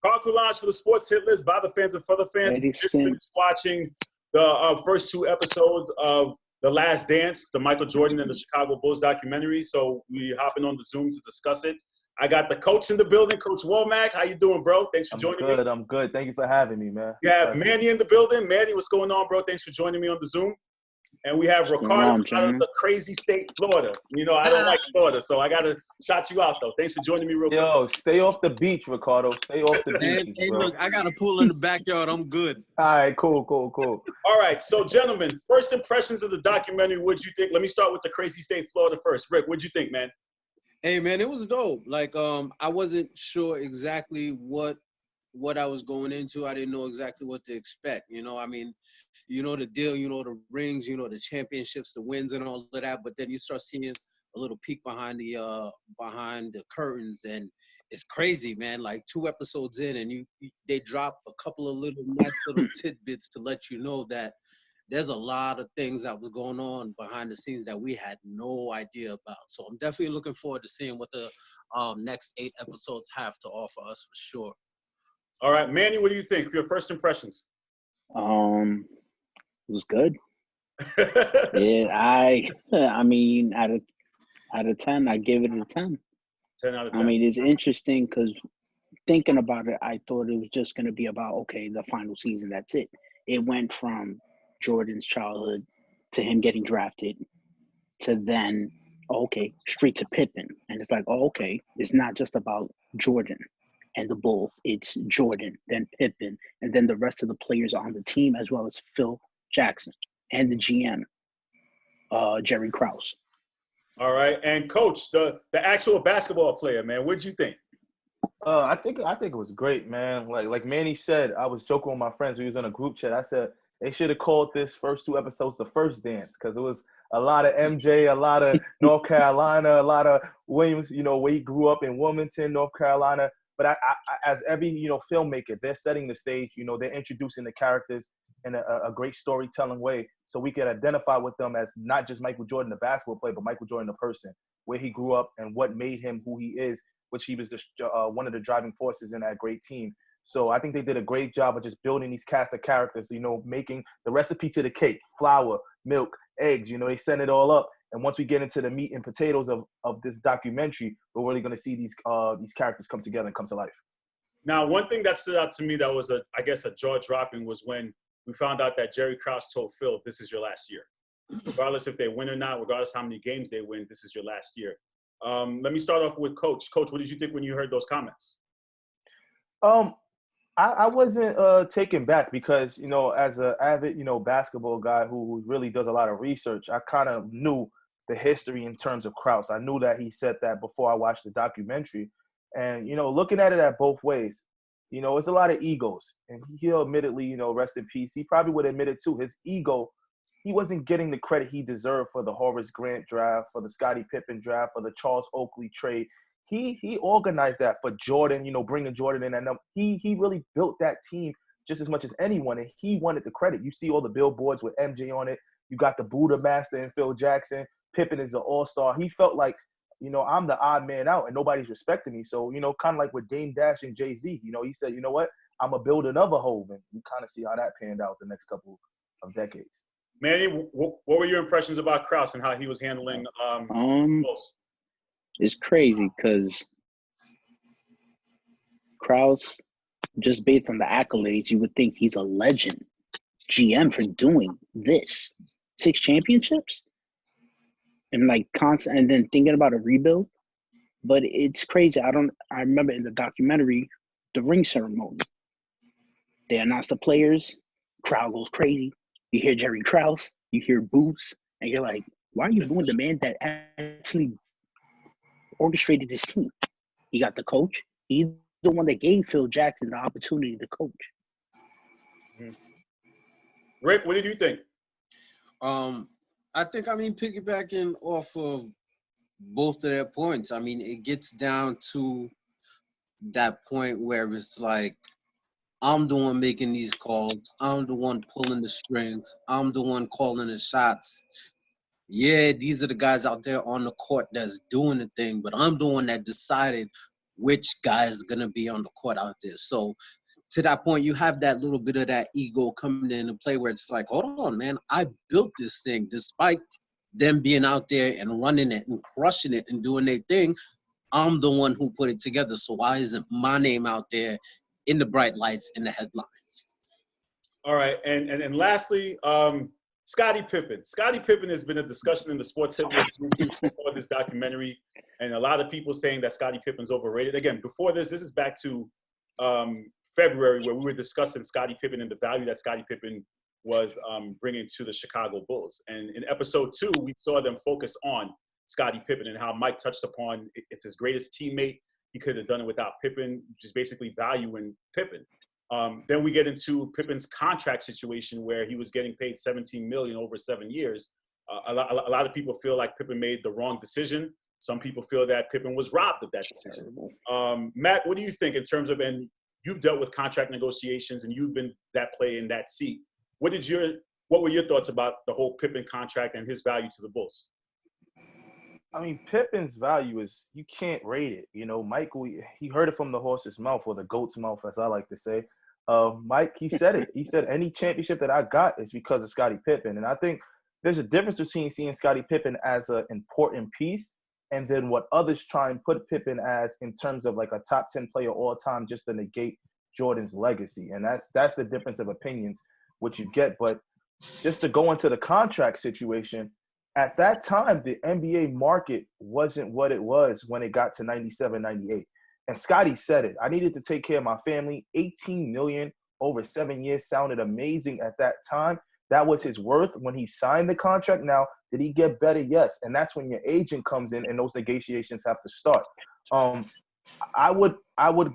Carco Lounge for the sports hit list by the fans and for the fans. We just finished watching the first 2 episodes of The Last Dance, the Michael Jordan and the Chicago Bulls documentary. So we hopping on the Zoom to discuss it. I got the coach in the building, Coach Womack. How you doing, bro? Thanks for joining me. I'm good. Thank you for having me, man. We have Manny in the building. Manny, what's going on, bro? Thanks for joining me on the Zoom. And we have Ricardo out of the crazy state, Florida. You know, I don't like Florida, so I got to shout you out, though. Thanks for joining me real quick. Yo, stay off the beach, Ricardo. Stay off the beach, hey, bro. Look, I got a pool in the backyard. I'm good. All right, cool. All right, so, gentlemen, first impressions of the documentary, what'd you think? Let me start with the crazy state, Florida first. Rick, what'd you think, man? Hey, man, it was dope. Like, I wasn't sure exactly what I was going into. I didn't know exactly what to expect. You know, I mean, you know the deal, you know the rings, you know the championships, the wins and all of that, but then you start seeing a little peek behind the curtains, and it's crazy, man. Like 2 episodes in, and they drop a couple of nice little tidbits to let you know that there's a lot of things that was going on behind the scenes that we had no idea about. So I'm definitely looking forward to seeing what the next 8 episodes have to offer us for sure. All right, Manny, what do you think? Your first impressions? It was good. Yeah, I mean, out of 10, I give it a 10. 10 out of 10. I mean, it's interesting because thinking about it, I thought it was just going to be about, okay, the final season, that's it. It went from Jordan's childhood to him getting drafted to then, okay, straight to Pippen. And it's like, okay, it's not just about Jordan and the Bulls. It's Jordan, then Pippen, and then the rest of the players on the team, as well as Phil Jackson and the GM, Jerry Krause. All right, and Coach, the actual basketball player, man, what'd you think? I think it was great, man. Like Manny said, I was joking with my friends. We was in a group chat. I said they should have called this first 2 episodes the first dance, because it was a lot of MJ, a lot of North Carolina, a lot of Williams. You know, where he grew up in Wilmington, North Carolina. But I as every filmmaker, they're setting the stage. You know, they're introducing the characters in a great storytelling way, so we can identify with them as not just Michael Jordan, the basketball player, but Michael Jordan, the person, where he grew up and what made him who he is, which he was one of the driving forces in that great team. So I think they did a great job of just building these cast of characters, you know, making the recipe to the cake: flour, milk, eggs. You know, they set it all up. And once we get into the meat and potatoes of this documentary, we're really going to see these characters come together and come to life. Now, one thing that stood out to me that was a jaw-dropping was when we found out that Jerry Krause told Phil, "This is your last year. Regardless if they win or not, regardless how many games they win, this is your last year." Let me start off with Coach. Coach, what did you think when you heard those comments? I wasn't taken back because, you know, as an avid, you know, basketball guy who really does a lot of research, I kind of knew the history in terms of Krause. I knew that he said that before I watched the documentary. And, you know, looking at it at both ways, you know, it's a lot of egos. And he'll admittedly, you know, rest in peace. He probably would admit it too. His ego, he wasn't getting the credit he deserved for the Horace Grant draft, for the Scottie Pippen draft, for the Charles Oakley trade. He organized that for Jordan, you know, bringing Jordan in. And he really built that team just as much as anyone, and he wanted the credit. You see all the billboards with MJ on it. You got the Buddha Master and Phil Jackson. Pippen is an all-star. He felt like, you know, I'm the odd man out and nobody's respecting me. So, you know, kind of like with Dame Dash and Jay-Z, you know, he said, you know what, I'm going to build another Hov. And we kind of see how that panned out the next couple of decades. Manny, what were your impressions about Krause and how he was handling It's crazy because Krause, just based on the accolades, you would think he's a legend GM for doing this. 6 championships? And like constant, and then thinking about a rebuild. But it's crazy. I remember in the documentary, the ring ceremony, they announced the players, crowd goes crazy. You hear Jerry Krause, you hear Boots, and you're like, why are you booing the man that actually orchestrated this team? He got the coach. He's the one that gave Phil Jackson the opportunity to coach. Mm-hmm. Rick, what did you think? I think, piggybacking off of both of their points, it gets down to that point where it's like, I'm the one making these calls. I'm the one pulling the strings. I'm the one calling the shots. Yeah, these are the guys out there on the court that's doing the thing, but I'm the one that decided which guy is going to be on the court out there. So to that point, you have that little bit of that ego coming into play where it's like, hold on, man, I built this thing despite them being out there and running it and crushing it and doing their thing. I'm the one who put it together. So why isn't my name out there in the bright lights in the headlines? All right, and lastly, Scottie Pippen. Scottie Pippen has been a discussion in the sports heavyweight before this documentary, and a lot of people saying that Scottie Pippen's overrated. Again, before this is back to February, where we were discussing Scottie Pippen and the value that Scottie Pippen was bringing to the Chicago Bulls. And in episode 2, we saw them focus on Scottie Pippen and how Mike touched upon it's his greatest teammate. He could have done it without Pippen, just basically valuing Pippen. Then we get into Pippen's contract situation where he was getting paid $17 million over 7 years. A lot of people feel like Pippen made the wrong decision. Some people feel that Pippen was robbed of that decision. Matt, what do you think in terms of, and you've dealt with contract negotiations and you've been that player in that seat. What were your thoughts about the whole Pippen contract and his value to the Bulls? I mean, Pippen's value is, you can't rate it. You know, Michael, he heard it from the horse's mouth, or the goat's mouth, as I like to say. Mike, he said it. He said, any championship that I got is because of Scottie Pippen. And I think there's a difference between seeing Scottie Pippen as an important piece and then what others try and put Pippen as in terms of like a top 10 player all time just to negate Jordan's legacy. And that's the difference of opinions, what you get. But just to go into the contract situation, at that time, the NBA market wasn't what it was when it got to 97, 98. And Scottie said it. I needed to take care of my family. $18 million over 7 years sounded amazing at that time. That was his worth when he signed the contract. Now, did he get better? Yes. And that's when your agent comes in and those negotiations have to start. I would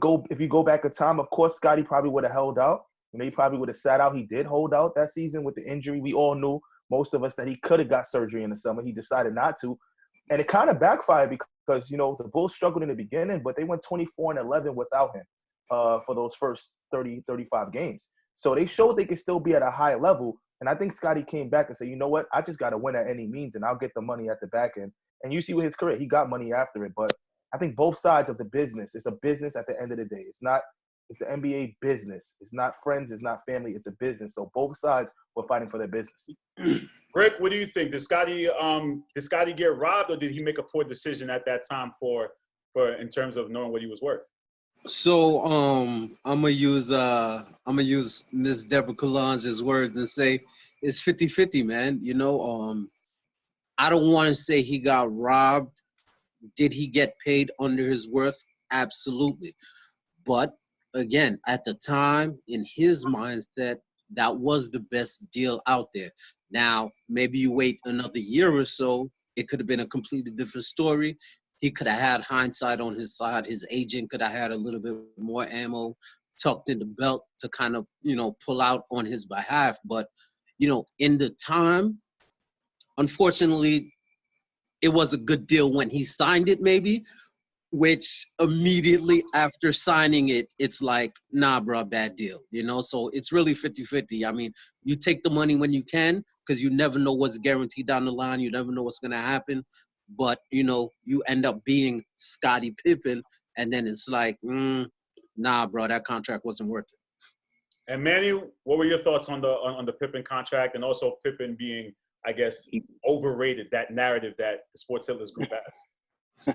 go, if you go back in time, of course, Scottie probably would have held out. You know, he probably would have sat out. He did hold out that season with the injury. We all knew, most of us, that he could have got surgery in the summer. He decided not to. And it kind of backfired because, you know, the Bulls struggled in the beginning, but they went 24-11 without him for those first 30, 35 games. So they showed they could still be at a high level. And I think Scottie came back and said, you know what, I just got to win at any means, and I'll get the money at the back end. And you see with his career, he got money after it. But I think both sides of the business, it's a business at the end of the day. It's the NBA business. It's not friends. It's not family. It's a business. So both sides were fighting for their business. Rick, what do you think? Did Scottie get robbed, or did he make a poor decision at that time for in terms of knowing what he was worth? So I'm gonna use Miss Deborah Coulange's words and say it's 50-50, man. You know, I don't want to say he got robbed. Did he get paid under his worth? Absolutely. But again, at the time, in his mindset, that was the best deal out there. Now, maybe you wait another year or so, it could have been a completely different story. He could have had hindsight on his side. His agent could have had a little bit more ammo tucked in the belt to kind of, you know, pull out on his behalf. But, you know, in the time, unfortunately, it was a good deal when he signed it, maybe, which immediately after signing it, it's like, nah, bro, bad deal, you know? So it's really 50-50. I mean, you take the money when you can because you never know what's guaranteed down the line. You never know what's going to happen. But, you know, you end up being Scottie Pippen, and then it's like, nah, bro, that contract wasn't worth it. And Manny, what were your thoughts on the Pippen contract, and also Pippen being, I guess, overrated, that narrative that the Sports Hitler's group has?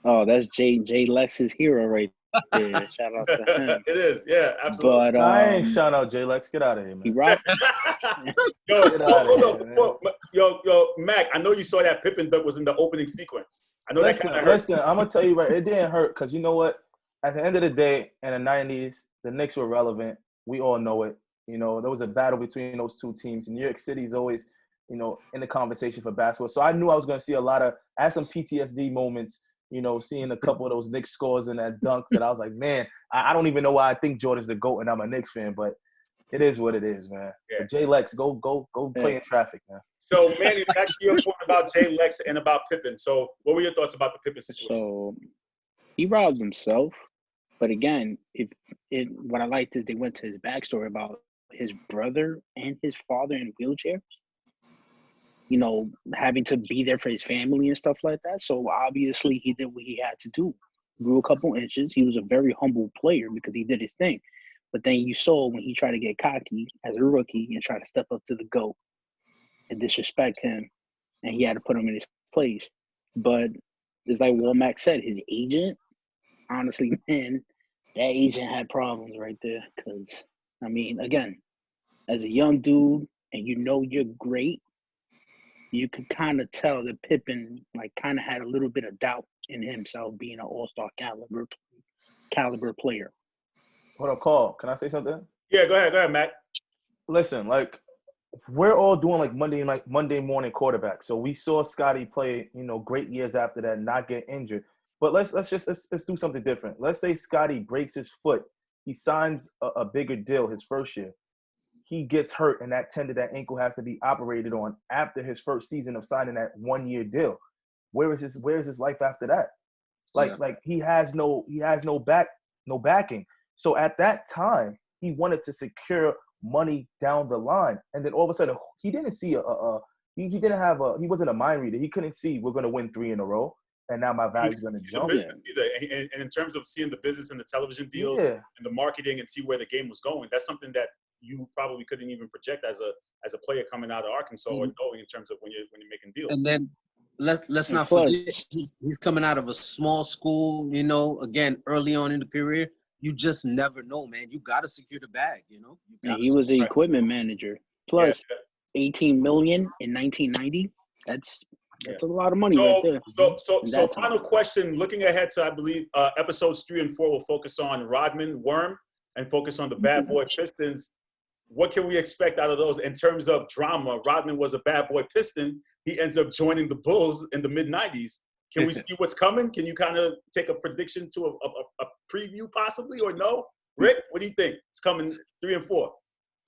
Oh, that's Jay Lex's hero right there. Shout out to him. It is, yeah, absolutely. But I ain't shout out Jay Lex. Get out of here, man. He rocked. Yo, Mac, I know you saw that Pippen dunk was in the opening sequence. I know Listen, that kind of hurt. listen, I'm going to tell you right, it didn't hurt because you know what? At the end of the day, in the 90s, the Knicks were relevant. We all know it. You know, there was a battle between those two teams. New York City's always, you know, in the conversation for basketball. So I knew I was going to see I had some PTSD moments, you know, seeing a couple of those Knicks scores in that dunk that I was like, man, I don't even know why I think Jordan's the GOAT and I'm a Knicks fan, but it is what it is, man. Yeah. Jay Lex, go play in traffic, man. So, Manny, back to your point about Jay Lex and about Pippen. So, what were your thoughts about the Pippen situation? So, he robbed himself. But again, what I liked is they went to his backstory about his brother and his father in wheelchairs. You know, having to be there for his family and stuff like that. So obviously he did what he had to do. grew a couple inches. He was a very humble player because he did his thing. But then you saw when he tried to get cocky as a rookie and try to step up to the GOAT and disrespect him, and he had to put him in his place. But it's like Womack said, his agent, honestly, man, that agent had problems right there. Because, I mean, again, as a young dude and you know you're great, you could kind of tell that Pippen, like, kind of had a little bit of doubt in himself being an all-star caliber player. Hold on, Carl. Can I say something? Yeah, go ahead, Matt. Listen, like, we're all doing like Monday morning quarterback. So we saw Scotty play, great years after that, not get injured. But let's do something different. Let's say Scotty breaks his foot. He signs a bigger deal his first year. He gets hurt, and that ankle has to be operated on after his first season of signing that 1-year deal. Where is his life after that? Like he has no backing. So at that time, he wanted to secure money down the line, and then all of a sudden he didn't see he wasn't a mind reader. He couldn't see we're going to win 3 in a row, and now my value's going to jump. And in terms of seeing the business and the television deals and the marketing and see where the game was going, that's something that you probably couldn't even project as a player coming out of Arkansas or going in terms of when you're making deals. And then let's not forget he's coming out of a small school. Again, early on in the career. You just never know, man. You got to secure the bag, He was an equipment manager. Plus, $18 million in 1990. That's a lot of money right there. So final question. Looking ahead to, I believe, episodes 3 and 4 will focus on Rodman, Worm, and focus on the Bad Boy Pistons. What can we expect out of those in terms of drama? Rodman was a Bad Boy Piston. He ends up joining the Bulls in the mid-'90s. Can we see what's coming? Can you kind of take a prediction to a preview possibly, or no? Rick, what do you think? It's coming 3 and 4.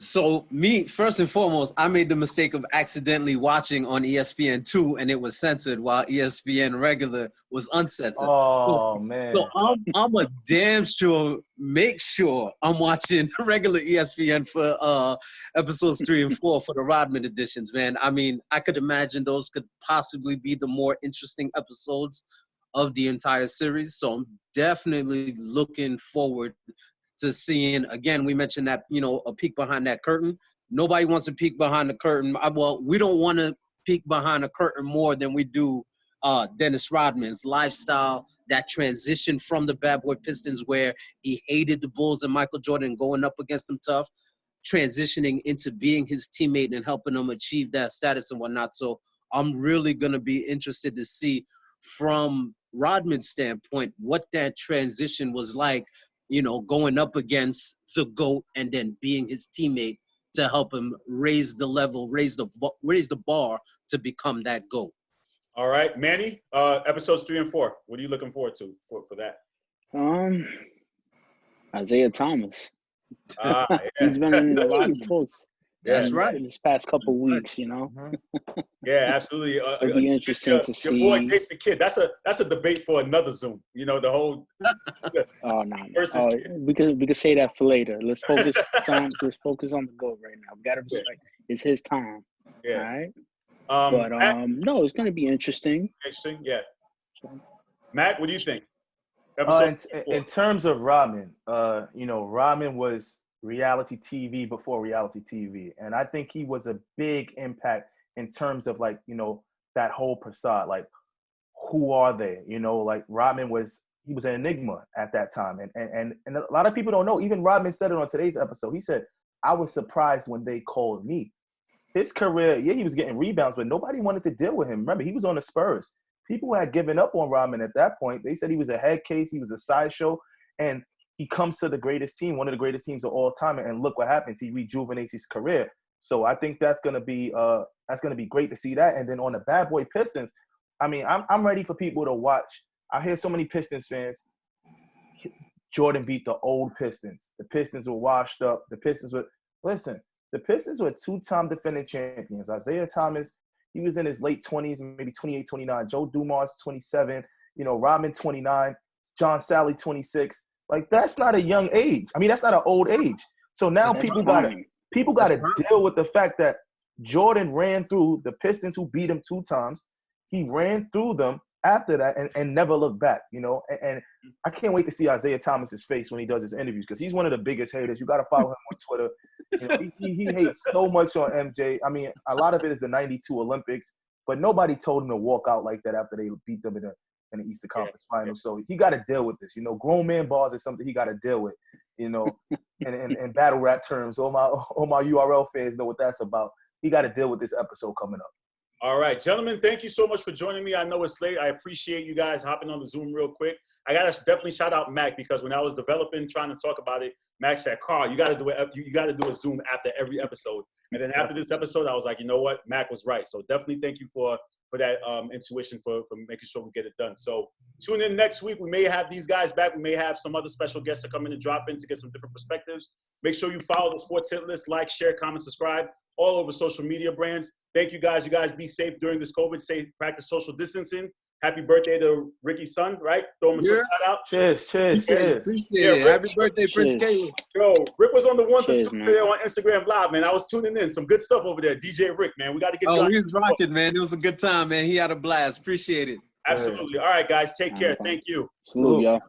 So me, first and foremost, I made the mistake of accidentally watching on ESPN2 and it was censored while ESPN regular was uncensored. Oh, man. So I'm a damn sure, make sure I'm watching regular ESPN for episodes 3 and 4 for the Rodman editions, man. I mean, I could imagine those could possibly be the more interesting episodes of the entire series. So I'm definitely looking forward to seeing, again, we mentioned that, a peek behind that curtain. Nobody wants to peek behind the curtain. Well, we don't want to peek behind the curtain more than we do Dennis Rodman's lifestyle, that transition from the Bad Boy Pistons where he hated the Bulls and Michael Jordan going up against them tough, transitioning into being his teammate and helping him achieve that status and whatnot. So I'm really going to be interested to see from Rodman's standpoint what that transition was like, going up against the GOAT and then being his teammate to help him raise the level, raise the bar to become that GOAT. All right, Manny, episodes 3 and 4. What are you looking forward to for that? Isaiah Thomas. Yeah. He's been in a lot of talks. That's right. This past couple weeks, Yeah, absolutely. It'll be interesting to see. Your boy Taste the Kid. That's a debate for another Zoom. The whole. We could say that for later. Let's focus on the GOAT right now. We gotta respect. It's his time. Yeah. All right. But no, it's gonna be interesting. Interesting. Yeah. Matt, what do you think? In terms of Rodman, Rodman was reality TV before reality TV. And I think he was a big impact in terms of that whole facade. Like, who are they? Rodman was an enigma at that time. And a lot of people don't know. Even Rodman said it on today's episode. He said, I was surprised when they called me. His career, he was getting rebounds, but nobody wanted to deal with him. Remember, he was on the Spurs. People had given up on Rodman at that point. They said he was a head case. He was a sideshow. And he comes to the greatest team, one of the greatest teams of all time, and look what happens. He rejuvenates his career. So I think that's gonna be great to see that. And then on the Bad Boy Pistons, I mean, I'm ready for people to watch. I hear so many Pistons fans. Jordan beat the old Pistons. The Pistons were washed up. The Pistons were 2-time defending champions. Isaiah Thomas, he was in his late 20s, maybe 28, 29. Joe Dumars, 27. Rodman, 29. John Sally, 26. Like, that's not a young age. I mean, that's not an old age. So now people got to deal with the fact that Jordan ran through the Pistons who beat him 2 times. He ran through them after that and never looked back, And I can't wait to see Isaiah Thomas's face when he does his interviews because he's one of the biggest haters. You got to follow him on Twitter. You know, he hates so much on MJ. I mean, a lot of it is the '92 Olympics, but nobody told him to walk out like that after they beat them in the Eastern Conference Finals. So he got to deal with this. You know, grown man bars is something he got to deal with. You know, in battle rap terms, all my URL fans know what that's about. He got to deal with this episode coming up. All right, gentlemen, thank you so much for joining me. I know it's late. I appreciate you guys hopping on the Zoom real quick. I got to definitely shout out Mac because when I was developing, trying to talk about it, Mac said, Carl, you got to do it. You got to do a Zoom after every episode. And then after this episode, I was like, you know what? Mac was right. So definitely thank you for that intuition for making sure we get it done. So tune in next week. We may have these guys back. We may have some other special guests to come in and drop in to get some different perspectives. Make sure you follow the Sports Hit List, like, share, comment, subscribe, all over social media brands. Thank you guys. You guys be safe during this COVID. Practice social distancing. Happy birthday to Ricky's son, right? Throw him a quick shout out. Cheers. Appreciate it. Happy birthday, Prince Caleb. Yo, Rick was on the 1 to 2 today on Instagram Live, man. I was tuning in. Some good stuff over there. DJ Rick, man. We got to get you on. Oh, he's rocking, man. It was a good time, man. He had a blast. Appreciate it. Absolutely. All right, guys. Take care. Thank you. Salute, y'all.